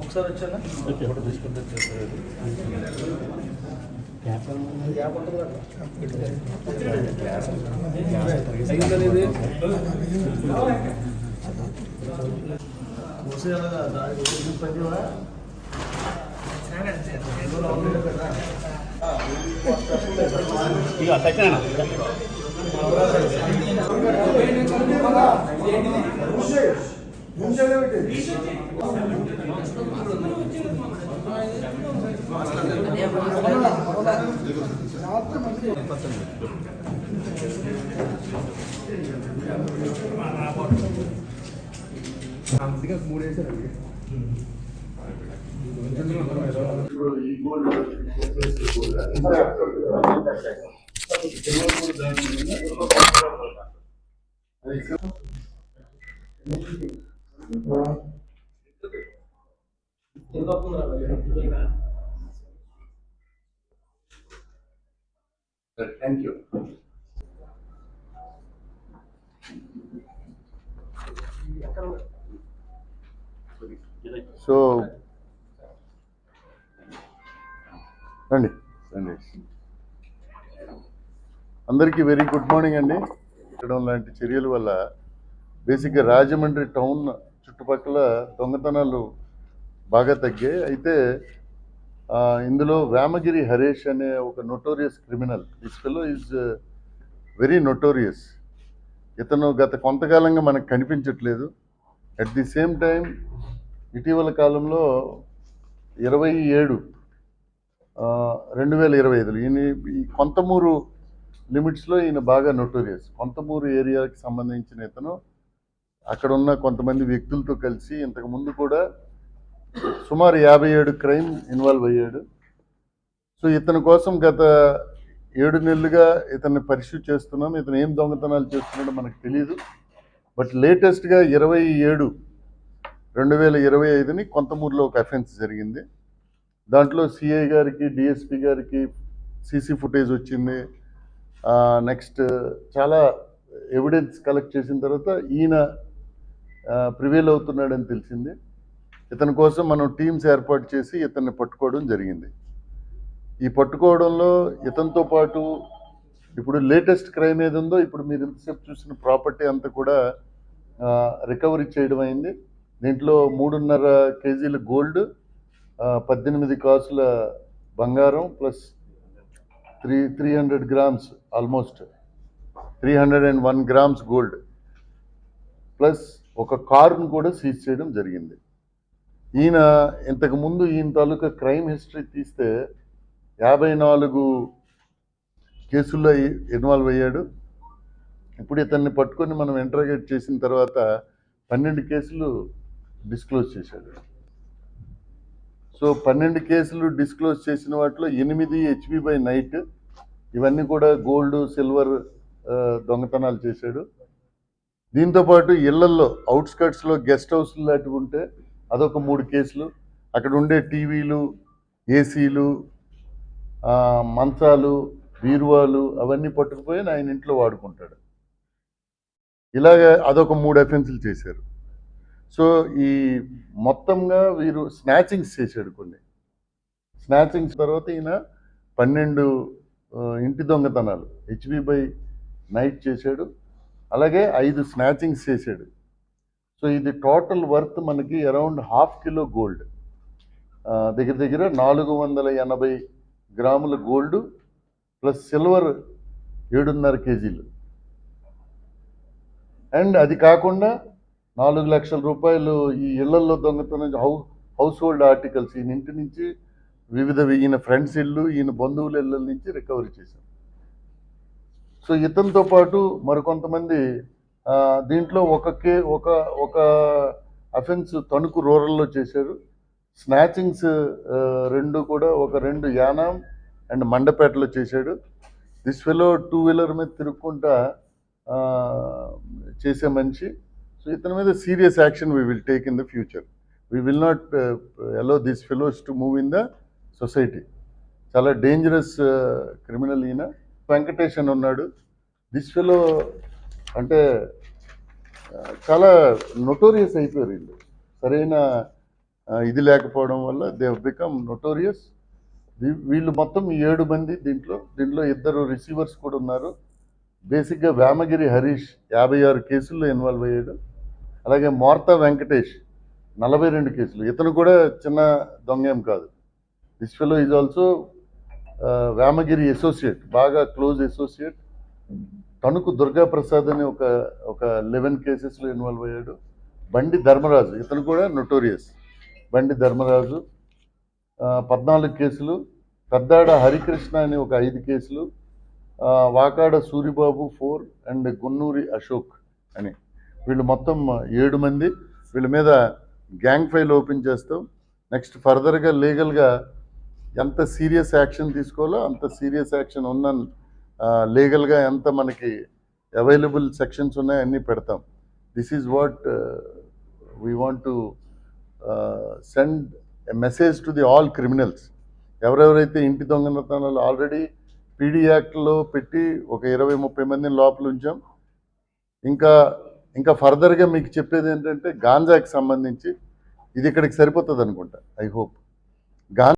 ఒకసారి వచ్చానా ఫోటో తీసుకుంటే Thank you. So, రండి అందరికీ వెరీ గుడ్ మార్నింగ్ అండి. లాంటి చర్యల వల్ల బేసిక్గా రాజమండ్రి టౌన్ చుట్టుపక్కల దొంగతనాలు బాగా తగ్గాయి. అయితే ఇందులో వేమగిరి హరీష్ అనే ఒక notorious criminal, this fellow is very notorious. ఇతను గత కొంతకాలంగా మనకు కనిపించట్లేదు. అట్ ది సేమ్ టైం ఇటీవల కాలంలో 27/2025 ఈయన ఈ కొంతమూరు లిమిట్స్లో ఈయన బాగా నోటోరియస్. కొంతమూరు ఏరియాకి సంబంధించిన ఇతను అక్కడ ఉన్న కొంతమంది వ్యక్తులతో కలిసి ఇంతకుముందు కూడా సుమారు 57 క్రైమ్ ఇన్వాల్వ్ అయ్యాడు. సో ఇతని కోసం గత 7 నెలలుగా ఇతన్ని పరిశీలి చేస్తున్నాం. ఇతను ఏం దొంగతనాలు చేస్తున్నాడో మనకు తెలియదు. బట్ లేటెస్ట్గా 27/2025 కొంతమూరులో ఒక అఫెన్స్ జరిగింది. దాంట్లో సిఐ గారికి, డిఎస్పి గారికి సీసీ ఫుటేజ్ వచ్చింది. నెక్స్ట్ చాలా ఎవిడెన్స్ కలెక్ట్ చేసిన తర్వాత ఈయన ప్రివేల్ అవుతున్నాడని తెలిసింది. ఇతని కోసం మనం టీమ్స్ ఏర్పాటు చేసి ఇతన్ని పట్టుకోవడం జరిగింది. ఈ పట్టుకోవడంలో ఇతనితో పాటు ఇప్పుడు లేటెస్ట్ క్రైమ్ ఏది ఉందో ఇప్పుడు మీరు ఇంతసేపు చూసిన ప్రాపర్టీ అంతా కూడా రికవరీ చేయడం అయింది. దీంట్లో 3.5 కేజీల గోల్డ్, 18 కాసుల బంగారం plus 300 grams, almost 301 grams gold plus ఒక కారును కూడా సీజ్ చేయడం జరిగింది. ఈయన ఇంతకుముందు ఈయన తాలూకా క్రైమ్ హిస్టరీ తీస్తే 54 కేసుల్లో ఇన్వాల్వ్ అయ్యాడు. ఇప్పుడు ఇతన్ని పట్టుకొని మనం ఇంటరాగేట్ చేసిన తర్వాత 12 కేసులు డిస్క్లోజ్ చేశాడు. సో 12 కేసులు డిస్క్లోజ్ చేసిన వాటిలో 8 HB బై నైట్, ఇవన్నీ కూడా గోల్డ్, సిల్వర్ దొంగతనాలు చేశాడు. దీంతోపాటు ఇళ్లల్లో అవుట్స్కట్స్లో గెస్ట్ హౌస్లు లాంటివి ఉంటే అదొక 3 కేసులు, అక్కడ ఉండే టీవీలు, ఏసీలు, మంచాలు, బీరువాలు అవన్నీ పట్టుకుపోయి ఆయన ఇంట్లో వాడుకుంటాడు. ఇలాగ అదొక 3 అఫెన్సులు చేశారు. సో ఈ మొత్తంగా వీరు స్నాచింగ్స్ చేశాడు. కొన్ని స్నాచింగ్స్ తర్వాత ఈయన 12 ఇంటి దొంగతనాలు HB బై నైట్ చేశాడు. అలాగే 5 స్నాచింగ్స్ చేశాడు. సో ఇది టోటల్ వర్త్ మనకి అరౌండ్ 1/2 కిలో గోల్డ్, దగ్గర దగ్గర 480 గ్రాముల గోల్డ్ ప్లస్ సిల్వర్ 7.5 కేజీలు. అండ్ అది కాకుండా 4 లక్షల రూపాయలు ఈ ఇళ్లలో దొంగతనం హౌస్ హోల్డ్ ఆర్టికల్స్ ఈయన ఇంటి నుంచి ఈయన ఫ్రెండ్స్ ఇల్లు, ఈయన బంధువుల ఇళ్ళ నుంచి రికవరీ చేశాం. సో ఇతనితో పాటు మరికొంతమంది దీంట్లో ఒక అఫెన్స్ తణుకు రూరల్లో చేశారు. స్నాచింగ్స్ 2 కూడా ఒక 2 యానాం అండ్ మండపేటలో చేశాడు. దిస్ ఫెలో 2 వీలర్ మీద తిరుక్కుంటా ఆ, చేసే మనిషి. సో ఇతని మీద serious action we will take in the future. We will not allow this fellows to move in the society. చాలా డేంజరస్ క్రిమినల్ ఈయన. వెంకటేష్ అని ఉన్నాడు. దిస్ ఫెలో అంటే చాలా నొటోరియస్ అయిపోయారు వీళ్ళు. సరైన ఇది లేకపోవడం వల్ల దే హ్ బికమ్ నొటోరియస్. వీళ్ళు మొత్తం 7 మంది దీంట్లో 2 రిసీవర్స్ కూడా ఉన్నారు. బేసిక్గా వేమగిరి హరీష్ 56 కేసుల్లో ఇన్వాల్వ్ అయ్యాడు. అలాగే మోర్తా వెంకటేష్ 42 కేసులు. ఇతను కూడా చిన్న దొంగేం కాదు. This fellow is also Vemagiri associate, బాగా క్లోజ్ అసోసియేట్. తణుకు దుర్గా ప్రసాద్ అని ఒక 11 కేసెస్లో ఇన్వాల్వ్ అయ్యాడు. బండి ధర్మరాజు, ఇతను కూడా నొటోరియస్. బండి ధర్మరాజు 14 కేసులు. పెద్దాడ హరికృష్ణ అని ఒక 5 కేసులు. వాకాడ సూరిబాబు 4 అండ్ గున్నూరి అశోక్ అని వీళ్ళు మొత్తం 7 మంది. వీళ్ళ మీద గ్యాంగ్ ఫైల్ ఓపెన్ చేస్తాం. నెక్స్ట్ ఫర్దర్గా లీగల్గా ఎంత సీరియస్ యాక్షన్ తీసుకోవాలో అంత సీరియస్ యాక్షన్ ఉన్న లీగల్గా ఎంత మనకి అవైలబుల్ సెక్షన్స్ ఉన్నాయో అన్నీ పెడతాం. This is what we want to send a message to the all criminals. ఎవరెవరైతే ఇంటి దొంగతనాలు ఆల్రెడీ పీడీ యాక్ట్లో పెట్టి ఒక 20-30 మందిని లోపల ఉంచాం. ఇంకా ఫర్దర్గా మీకు చెప్పేది ఏంటంటే గాంజాకి సంబంధించి ఇది ఇక్కడికి సరిపోతుంది అనుకుంటా. I hope